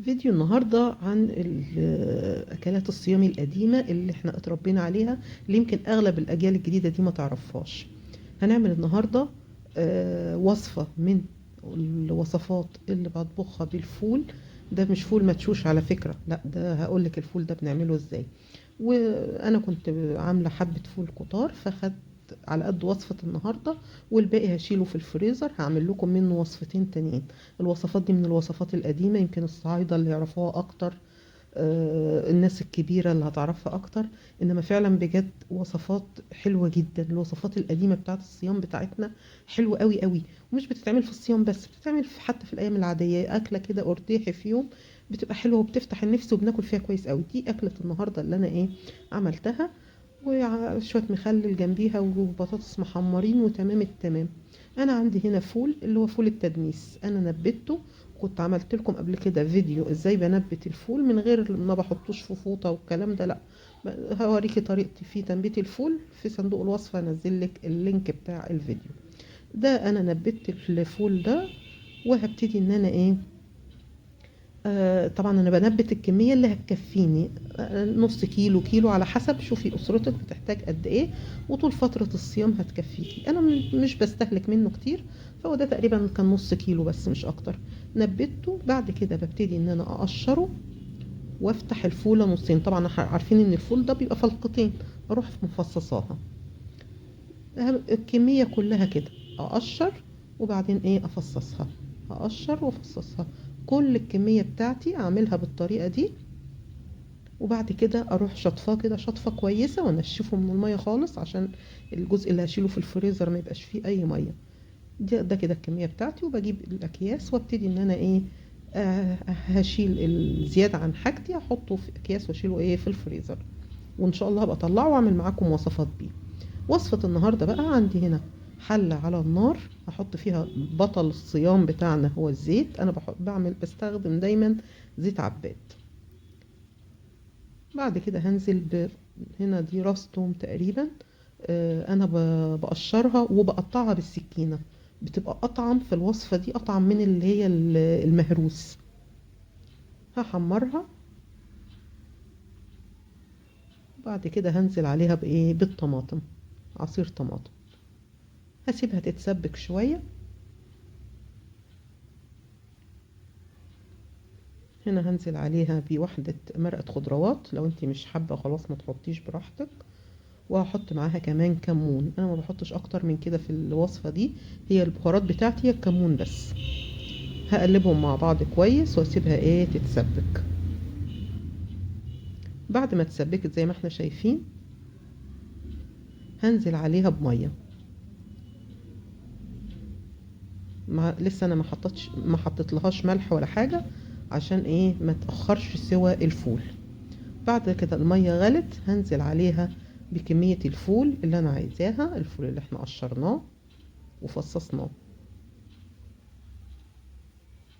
فيديو النهاردة عن أكلات الصيام القديمة اللي احنا اتربينا عليها، اللي يمكن أغلب الأجيال الجديدة دي ما تعرفهاش. هنعمل النهاردة وصفة من الوصفات اللي بطبخها بالفول. ده مش فول مدشوش على فكرة، لا، ده هقولك الفول ده بنعمله ازاي. وانا كنت عاملة حبة فول كتار، فخدت على قد وصفة النهاردة، والباقي هشيله في الفريزر. هعمل لكم منه وصفتين تانيين. الوصفات دي من الوصفات القديمة، يمكن الصعايدة اللي يعرفوها أكتر، الناس الكبيرة اللي هتعرفها أكتر. إنما فعلا بجد وصفات حلوة جدا. الوصفات القديمة بتاعت الصيام بتاعتنا حلوة قوي قوي، ومش بتتعمل في الصيام بس، بتتعمل حتى في الأيام العادية. أكلة كده أرداحي في يوم بتبقى حلوة وبتفتح النفس وبناكل فيها كويس قوي. دي أكلة النهاردة اللي أنا عملتها، وشوية مخلل جنبيها وبطاطس محمرين وتمام التمام. انا عندي هنا فول اللي هو فول التدميس، انا نبته. كنت عملت لكم قبل كده فيديو ازاي بنبت الفول من غير ما بحطوش في فوطه والكلام ده، لا. هوريكي طريقتي في تنبيت الفول في صندوق الوصفه، انزل لك اللينك بتاع الفيديو ده. انا نبت الفول ده، وهبتدي ان انا طبعا انا بنبت الكميه اللي هتكفيني، نص كيلو كيلو على حسب. شوفي اسرتك بتحتاج قد ايه، وطول فتره الصيام هتكفيكي. انا مش بستهلك منه كتير، فهو ده تقريبا كان نص كيلو بس مش اكتر. نبته. بعد كده ببتدي ان انا اقشره وافتح الفوله نصين. طبعا عارفين ان الفول ده بيبقى فلقتين، اروح مفصصاها الكميه كلها كده، اقشر وبعدين افصصها، اقشر وافصصها. كل الكميه بتاعتي اعملها بالطريقه دي، وبعد كده اروح شطفاه كده شطفه كويسه وانشفه من الميه خالص، عشان الجزء اللي هشيله في الفريزر ما يبقاش فيه اي ميه. ده كده الكميه بتاعتي، وبجيب الاكياس وابتدي ان انا هشيل الزياده عن حاجتي، احطه في اكياس واشيله في الفريزر. وان شاء الله هبقى اطلعه واعمل معاكم وصفات بيه. وصفه النهارده بقى عندي هنا حله على النار، هحط فيها بطل الصيام بتاعنا هو الزيت. انا بستخدم دايما زيت عباد. بعد كده هنزل هنا دي راس توم تقريبا. انا بقشرها وبقطعها بالسكينة، بتبقى اطعم في الوصفة دي، اطعم من اللي هي المهروس. هحمرها. بعد كده هنزل عليها بالطماطم، عصير طماطم. هسيبها تتسبك شوية. هنا هنزل عليها بواحدة مرقة خضروات، لو انتي مش حابة خلاص ما تحطيش براحتك. وهحط معاها كمان كمون، انا ما بحطش اكتر من كده في الوصفة دي. هي البهارات بتاعتي هي الكمون بس. هقلبهم مع بعض كويس واسيبها تتسبك. بعد ما اتسبكت زي ما احنا شايفين، هنزل عليها بمية. لسه انا ما حطيت لهاش ملح ولا حاجة، عشان ما تأخرش سوى الفول. بعد كده المية غلت، هنزل عليها بكمية الفول اللي انا عايزاها، الفول اللي احنا قشرناه وفصصناه،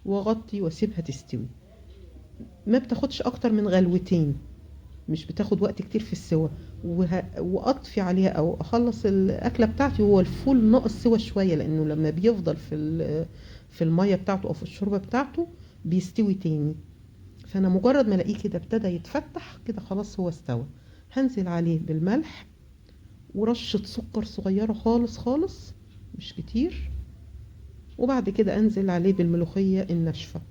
واغطي واسيبها تستوي. ما بتاخدش اكتر من غلوتين، مش بتاخد وقت كتير في السوا. واطفي عليها او اخلص الاكله بتاعتي وهو الفول ناقص سوا شويه، لانه لما بيفضل في الميه بتاعته او في الشوربه بتاعته بيستوي تاني. فانا مجرد ما الاقيه كده ابتدى يتفتح كده، خلاص هو استوى. هنزل عليه بالملح ورشه سكر صغيره خالص خالص، مش كتير. وبعد كده انزل عليه بالملوخيه الناشفه.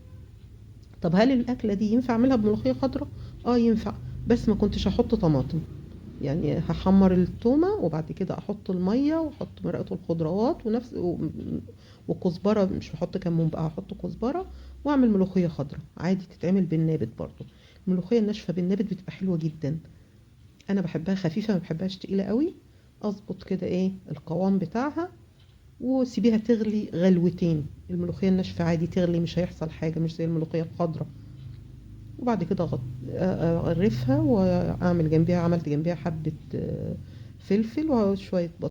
طب هل الاكله دي ينفع اعملها بملوخيه خضراء؟ اه ينفع، بس ما كنتش هحط طماطم. يعني هحمر التومة وبعد كده احط المية واحط مرقة الخضروات وكزبرة. مش بحط كمون بقى، هحط كزبرة. واعمل ملوخية خضراء عادي تتعمل بالنابت برضو. الملوخية الناشفة بالنابت بتبقى حلوة جدا. انا بحبها خفيفة، ما بحبهاش تقيلة قوي. اظبط كده القوام بتاعها، وسيبيها تغلي غلوتين. الملوخية الناشفة عادي تغلي، مش هيحصل حاجة، مش زي الملوخية الخضراء. وبعد كده اغرفها واعمل جنبيها، عملت جنبيها حبة فلفل وشوية